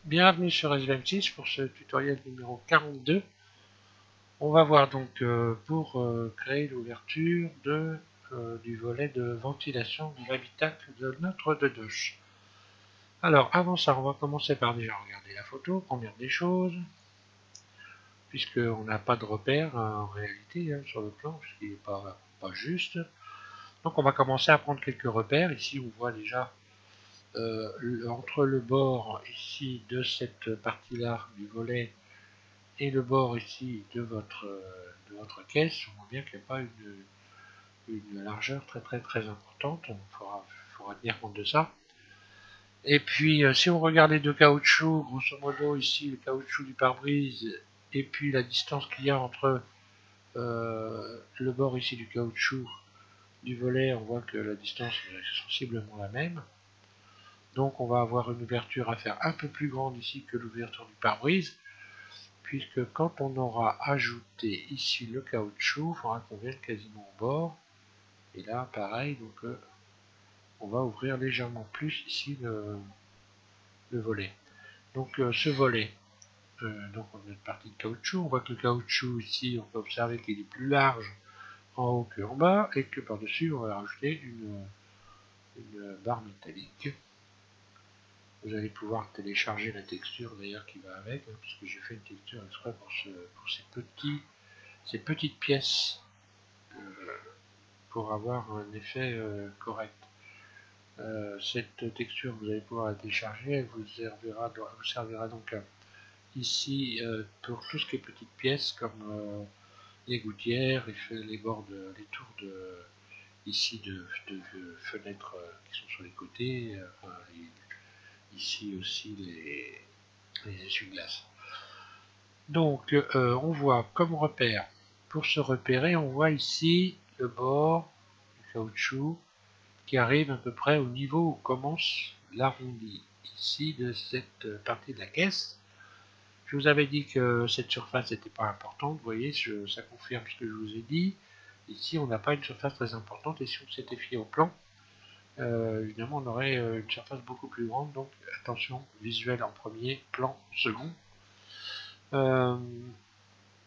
Bienvenue sur SVM6 pour ce tutoriel numéro 42. On va voir donc pour créer l'ouverture du volet de ventilation de l'habitacle de notre dedoche. Alors avant ça, on va commencer par déjà regarder la photo, première des choses, puisqu'on n'a pas de repère en réalité sur le plan, ce qui n'est pas juste. Donc on va commencer à prendre quelques repères. Ici on voit déjà entre le bord ici de cette partie-là du volet et le bord ici de votre caisse, on voit bien qu'il n'y a pas une largeur très importante. Il faudra tenir compte de ça. Et puis si on regarde les deux caoutchoucs, grosso modo ici le caoutchouc du pare-brise et puis la distance qu'il y a entre le bord ici du caoutchouc du volet, on voit que la distance est sensiblement la même. Donc on va avoir une ouverture à faire un peu plus grande ici que l'ouverture du pare-brise, puisque quand on aura ajouté ici le caoutchouc, il faudra qu'on vienne quasiment au bord. Et là pareil, donc on va ouvrir légèrement plus ici le volet. Donc ce volet, donc on a une partie de caoutchouc, on voit que le caoutchouc ici, on peut observer qu'il est plus large en haut qu'en bas, et que par-dessus on va rajouter une barre métallique. Vous allez pouvoir télécharger la texture d'ailleurs qui va avec, puisque j'ai fait une texture exprès pour ces petites pièces, pour avoir un effet correct. Cette texture, vous allez pouvoir la télécharger, elle vous servira donc ici pour tout ce qui est petites pièces comme les gouttières, les bords, les tours ici de fenêtres qui sont sur les côtés, ici aussi les essuie-glaces. Donc on voit comme repère, pour se repérer, on voit ici le bord du caoutchouc qui arrive à peu près au niveau où commence l'arrondi ici de cette partie de la caisse. Je vous avais dit que cette surface n'était pas importante, vous voyez, ça confirme ce que je vous ai dit. Ici on n'a pas une surface très importante, et si on s'était fié au plan, évidemment on aurait une surface beaucoup plus grande. Donc attention, visuel en premier, plan second.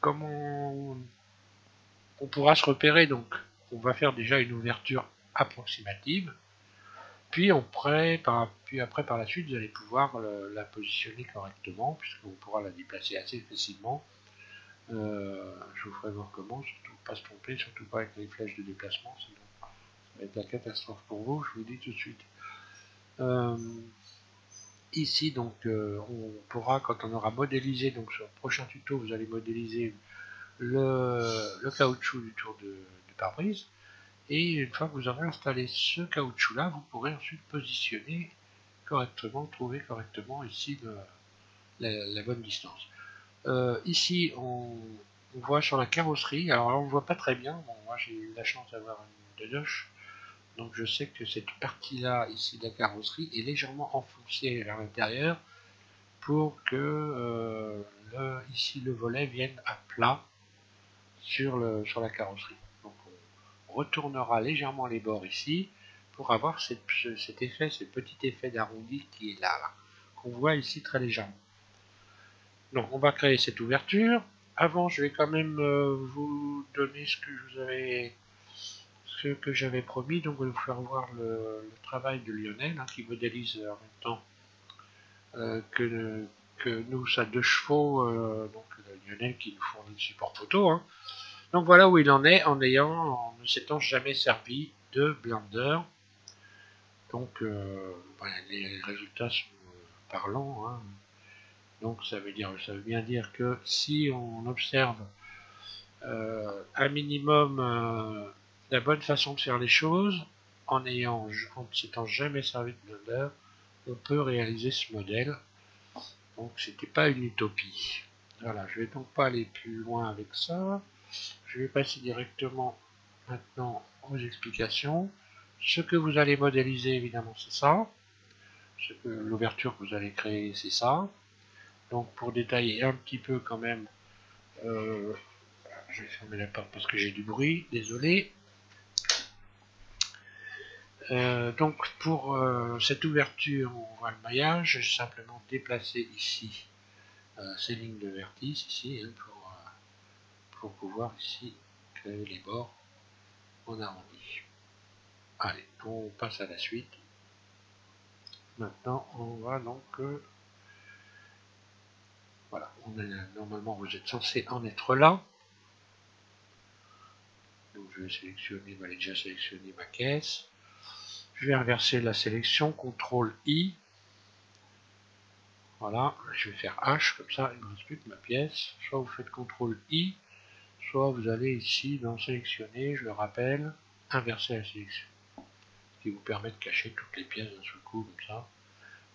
Comment on pourra se repérer? Donc on va faire déjà une ouverture approximative, puis après par la suite vous allez pouvoir la positionner correctement, puisqu'on pourra la déplacer assez facilement. Je vous ferai voir comment, surtout pas se tromper, surtout pas avec les flèches de déplacement, sinon ça va être la catastrophe pour vous, je vous le dis tout de suite. Ici donc on pourra, quand on aura modélisé, donc sur le prochain tuto vous allez modéliser le caoutchouc du tour du pare-brise, et une fois que vous aurez installé ce caoutchouc là, vous pourrez ensuite positionner correctement, trouver correctement ici la bonne distance. Ici on voit sur la carrosserie, alors là on ne voit pas très bien, bon, moi j'ai eu la chance d'avoir une dedoche, donc je sais que cette partie là ici de la carrosserie est légèrement enfoncée vers l'intérieur pour que ici le volet vienne à plat sur la carrosserie. Donc on retournera légèrement les bords ici pour avoir cet effet, ce petit effet d'arrondi qui est là, qu'on voit ici très légèrement. Donc on va créer cette ouverture. Avant, je vais quand même vous donner ce que j'avais promis. Donc je vais vous faire voir le travail de Lionel, qui modélise en même temps que nous, sa 2 chevaux, donc Lionel qui nous fournit le support photo. Donc voilà où il en est en ne s'étant jamais servi de Blender. Donc les résultats sont parlants. Donc ça veut bien dire que si on observe un minimum la bonne façon de faire les choses, en ne s'étant jamais servi de Blender, on peut réaliser ce modèle. Donc c'était pas une utopie. Voilà, je vais donc pas aller plus loin avec ça. Je vais passer directement maintenant aux explications. Ce que vous allez modéliser, évidemment, c'est ça. L'ouverture que vous allez créer, c'est ça. Donc pour détailler un petit peu quand même, je vais fermer la porte parce que j'ai du bruit, désolé. Donc pour cette ouverture, on voit le maillage, je vais simplement déplacer ici ces lignes de vertice ici hein, pour pouvoir ici créer les bords en arrondi. Allez, on passe à la suite. Maintenant, on va donc voilà, normalement vous êtes censé en être là. Donc je vais sélectionner, elle est déjà sélectionné ma caisse. Je vais inverser la sélection, CTRL I. Voilà, je vais faire H, comme ça il ne me reste plus que ma pièce. Soit vous faites CTRL I, soit vous allez ici dans sélectionner, je le rappelle, inverser la sélection. Ce qui vous permet de cacher toutes les pièces d'un seul coup, comme ça.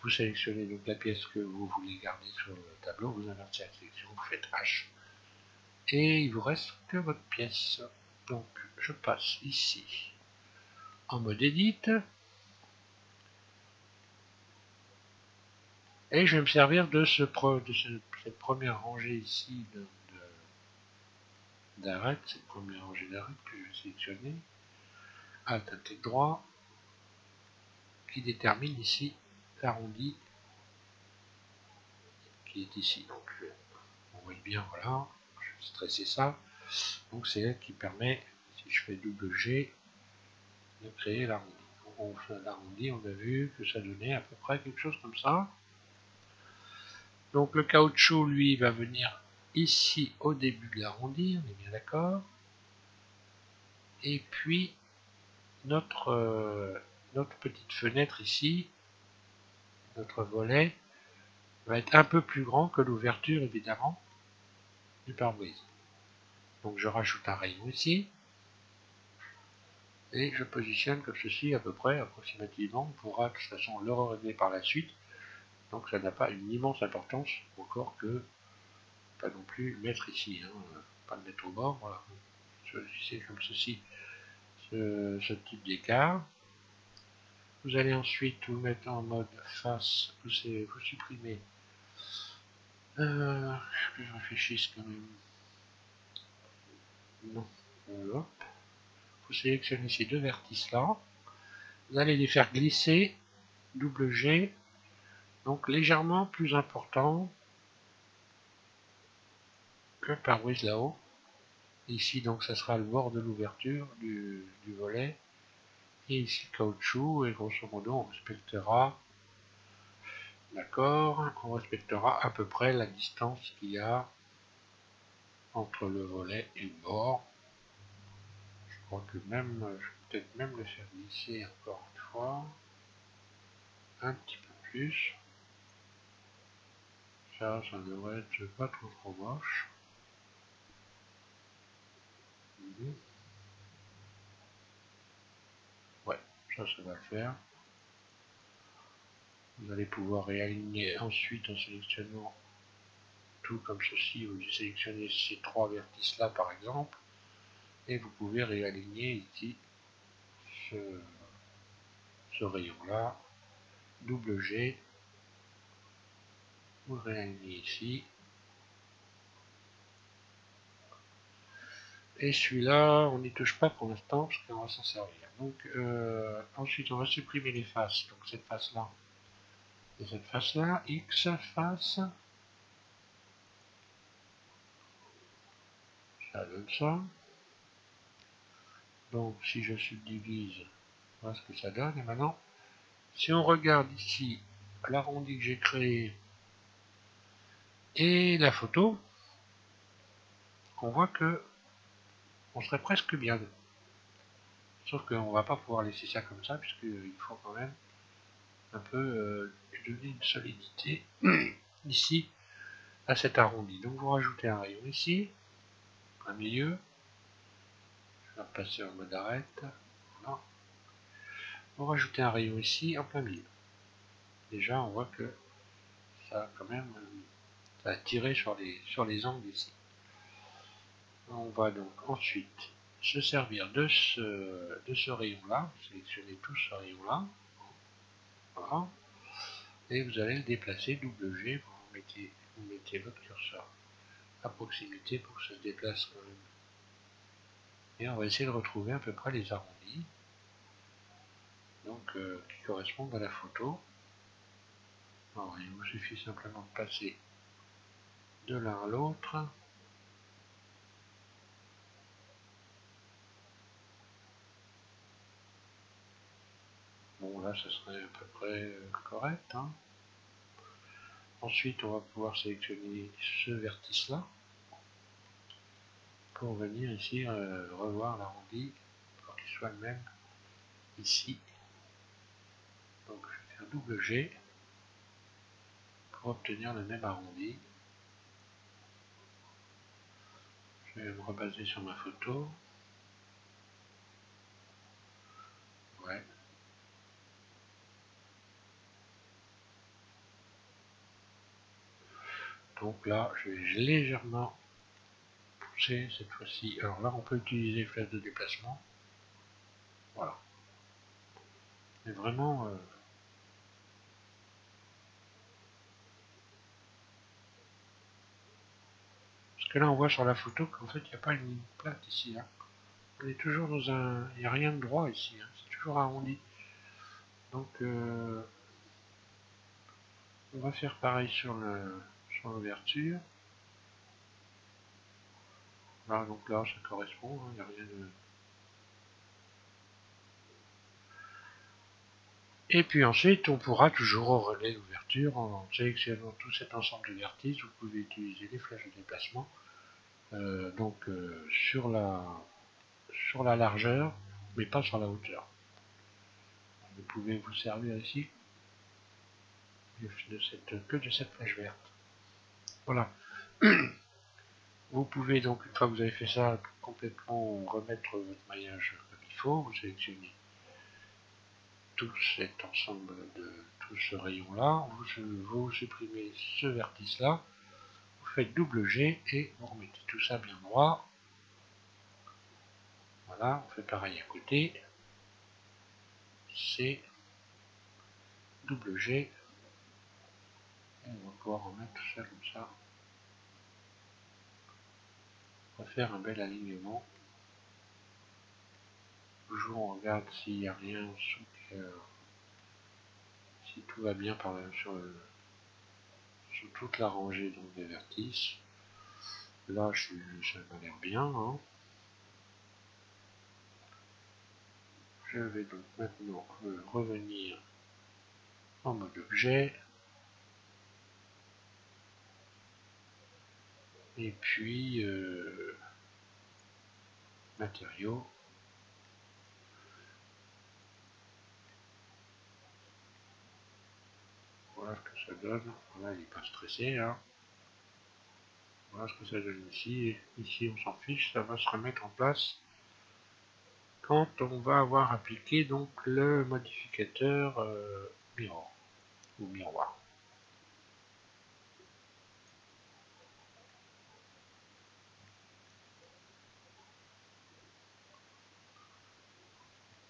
Vous sélectionnez donc la pièce que vous voulez garder sur le tableau, vous inversez la sélection, vous faites H. Et il vous reste que votre pièce. Donc je passe ici en mode Edit. Et je vais me servir de cette première rangée ici d'arrêt, cette première rangée d'arrêt que je vais sélectionner. Alt, clic droit, qui détermine ici l'arrondi qui est ici. Donc on voit bien, voilà, je vais stresser ça. Donc c'est elle qui permet, si je fais double G, de créer l'arrondi. On fait l'arrondi, on a vu que ça donnait à peu près quelque chose comme ça. Donc le caoutchouc, lui, va venir ici au début de l'arrondi, on est bien d'accord. Et puis notre petite fenêtre ici, notre volet, va être un peu plus grand que l'ouverture évidemment du pare-brise. Donc je rajoute un rayon ici. Et je positionne comme ceci à peu près, approximativement. On pourra de toute façon le régler par la suite. Donc ça n'a pas une immense importance, encore que pas non plus mettre ici, hein, pas le mettre au bord. Voilà. Choisissez comme ceci ce type d'écart. Vous allez ensuite vous mettre en mode face, vous supprimez. Que je réfléchisse quand même. Non. Hop. Vous sélectionnez ces deux vertices là. Vous allez les faire glisser, double G, donc légèrement plus important que le pare-brise là-haut. Ici donc ça sera le bord de l'ouverture du volet. Et ici le caoutchouc, et grosso modo on respectera, d'accord, on respectera à peu près la distance qu'il y a entre le volet et le bord. Je crois que même, je vais peut-être même le faire glisser encore une fois, un petit peu plus. Ça devrait être pas trop moche. Ouais, ça va le faire. Vous allez pouvoir réaligner ensuite en sélectionnant tout comme ceci. Vous sélectionnez ces trois vertices là par exemple. Et vous pouvez réaligner ici ce rayon là. Double G. Vous le réalignez ici. Et celui-là, on n'y touche pas pour l'instant parce qu'on va s'en servir. Donc ensuite on va supprimer les faces. Donc cette face là et cette face là. X face. Ça donne ça. Donc si je subdivise, voilà ce que ça donne. Et maintenant, si on regarde ici l'arrondi que j'ai créé et la photo, on voit que on serait presque bien. Sauf qu'on ne va pas pouvoir laisser ça comme ça, puisqu'il faut quand même un peu donner une solidité ici à cet arrondi. Donc vous rajoutez un rayon ici, un milieu. Je vais repasser en mode arrêt. Voilà. Vous rajoutez un rayon ici en plein milieu. Déjà on voit que ça a quand même ça a tiré sur les angles ici. On va donc ensuite se servir de ce rayon là, sélectionnez tout ce rayon là, voilà, et vous allez le déplacer double G, vous mettez votre curseur à proximité pour que ça se déplace quand même. Et on va essayer de retrouver à peu près les arrondis. donc qui correspondent à la photo. Alors, il vous suffit simplement de passer de l'un à l'autre. Bon, là, ce serait à peu près correct. Hein. Ensuite, on va pouvoir sélectionner ce vertice-là pour venir ici revoir l'arrondi pour qu'il soit le même ici. Donc, je vais faire double G pour obtenir le même arrondi. Je vais me rebaser sur ma photo. Ouais. Donc là, je vais légèrement pousser cette fois-ci. Alors là, on peut utiliser flèche de déplacement. Voilà. Mais vraiment... parce que là, on voit sur la photo qu'en fait, il n'y a pas une ligne plate ici. Hein. On est toujours dans un... Il n'y a rien de droit ici. Hein. C'est toujours arrondi. Donc, on va faire pareil sur l'ouverture. Là, donc là, ça correspond. Il n'y a rien de... Et puis ensuite, on pourra toujours relayer l'ouverture en sélectionnant tout cet ensemble de vertices. Vous pouvez utiliser les flèches de déplacement. Sur la largeur, mais pas sur la hauteur. Vous pouvez vous servir ici que de cette flèche verte. Voilà. Vous pouvez donc, une fois que vous avez fait ça, complètement remettre votre maillage comme il faut. Vous sélectionnez tout cet ensemble de tout ce rayon là, vous supprimez ce vertice là, vous faites double G et vous remettez tout ça bien droit. Voilà, on fait pareil à côté, c'est double G et on va pouvoir remettre tout ça comme ça. On va faire un bel alignement. Toujours on regarde s'il n'y a rien sous si tout va bien sur toute la rangée donc, des vertices. Là, ça m'a l'air bien. Hein. Je vais donc maintenant revenir en mode objet. Et puis, matériaux. Voilà ce que ça donne. Voilà, il n'est pas stressé. Hein. Voilà ce que ça donne ici. Ici, on s'en fiche. Ça va se remettre en place quand on va avoir appliqué donc le modificateur mirror ou miroir.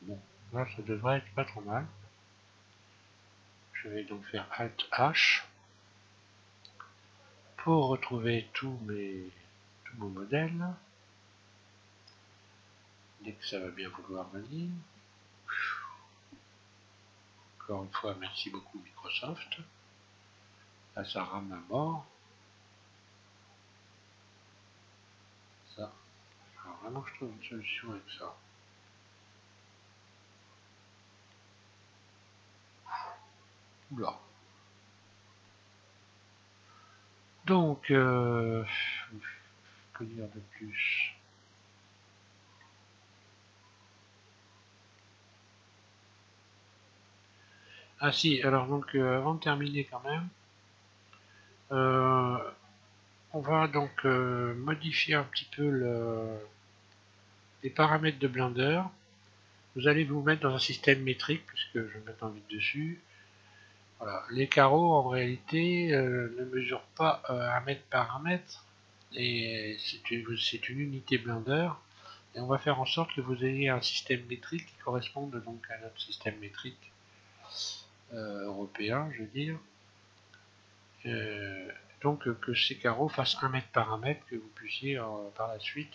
Bon, là ça devrait être pas trop mal. Je vais donc faire Alt H pour retrouver tous mon modèle. Dès que ça va bien vouloir venir. Encore une fois, merci beaucoup Microsoft. Là, ça rame à mort. Ça. Alors vraiment, je trouve une solution avec ça. Oula. Donc, que dire de plus? Ah si, alors donc, avant de terminer quand même, on va donc modifier un petit peu les paramètres de Blender. Vous allez vous mettre dans un système métrique, puisque je vais mettre en vite dessus. Voilà. Les carreaux, en réalité, ne mesurent pas 1 mètre par 1 mètre, et c'est une unité Blender. Et on va faire en sorte que vous ayez un système métrique qui corresponde donc à notre système métrique européen, je veux dire. Donc que ces carreaux fassent 1 mètre par 1 mètre, que vous puissiez par la suite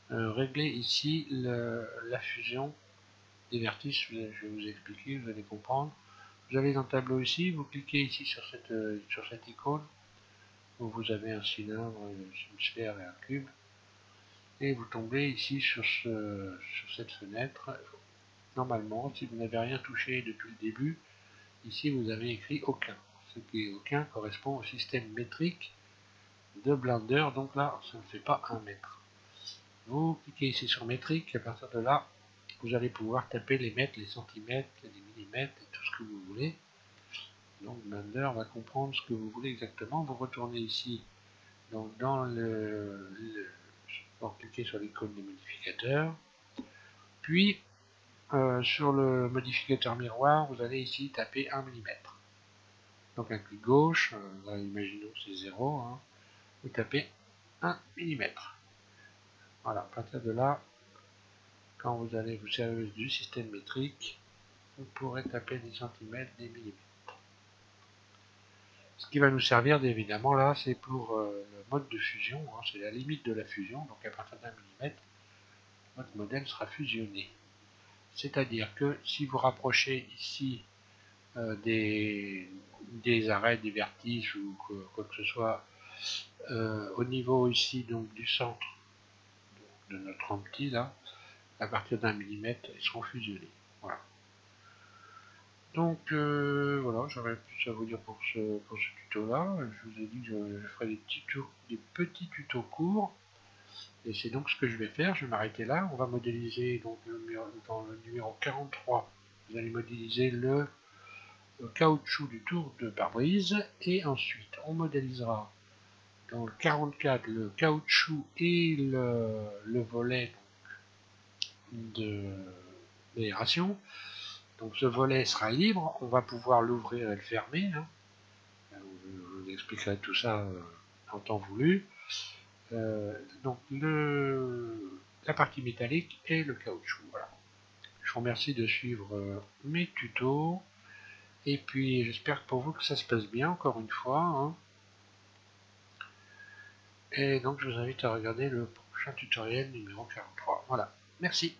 régler ici la fusion des vertices, je vais vous expliquer, vous allez comprendre. Vous allez dans le tableau ici, vous cliquez ici sur cette icône, où vous avez un cylindre, une sphère et un cube, et vous tombez ici sur cette fenêtre. Normalement, si vous n'avez rien touché depuis le début, ici vous avez écrit aucun. Ce qui est aucun correspond au système métrique de Blender, donc là ça ne fait pas 1 mètre. Vous cliquez ici sur métrique, et à partir de là, vous allez pouvoir taper les mètres, les centimètres, les millimètres, et tout ce que vous voulez. Donc Blender va comprendre ce que vous voulez exactement. Vous retournez ici, donc dans vous cliquez sur l'icône des modificateurs, puis sur le modificateur miroir, vous allez ici taper 1 mm. Donc un clic gauche, là, imaginons c'est 0, hein, vous tapez 1 mm. Voilà, à partir de là, quand vous allez vous servir du système métrique, vous pourrez taper des centimètres, des millimètres. Ce qui va nous servir évidemment là, c'est pour le mode de fusion, hein, c'est la limite de la fusion, donc à partir d'un millimètre, votre modèle sera fusionné. C'est-à-dire que si vous rapprochez ici des arrêts, des vertices ou quoi que ce soit au niveau ici donc du centre de notre empty là, à partir d'un millimètre, ils seront fusionnés. Voilà. Donc voilà, j'aurais plus à vous dire pour ce tuto là. Je vous ai dit que je ferai des petits tutos courts. Et c'est donc ce que je vais faire. Je vais m'arrêter là. On va modéliser donc dans le numéro 43. Vous allez modéliser le caoutchouc du tour de pare-brise. Et ensuite, on modélisera dans le 44 le caoutchouc et le volet de l'aération. Donc ce volet sera libre, on va pouvoir l'ouvrir et le fermer. Hein. Je vous expliquerai tout ça en temps voulu. Donc la partie métallique et le caoutchouc. Voilà. Je vous remercie de suivre mes tutos. Et puis j'espère pour vous que ça se passe bien encore une fois. Hein. Et donc je vous invite à regarder le prochain tutoriel numéro 43. Voilà. Merci.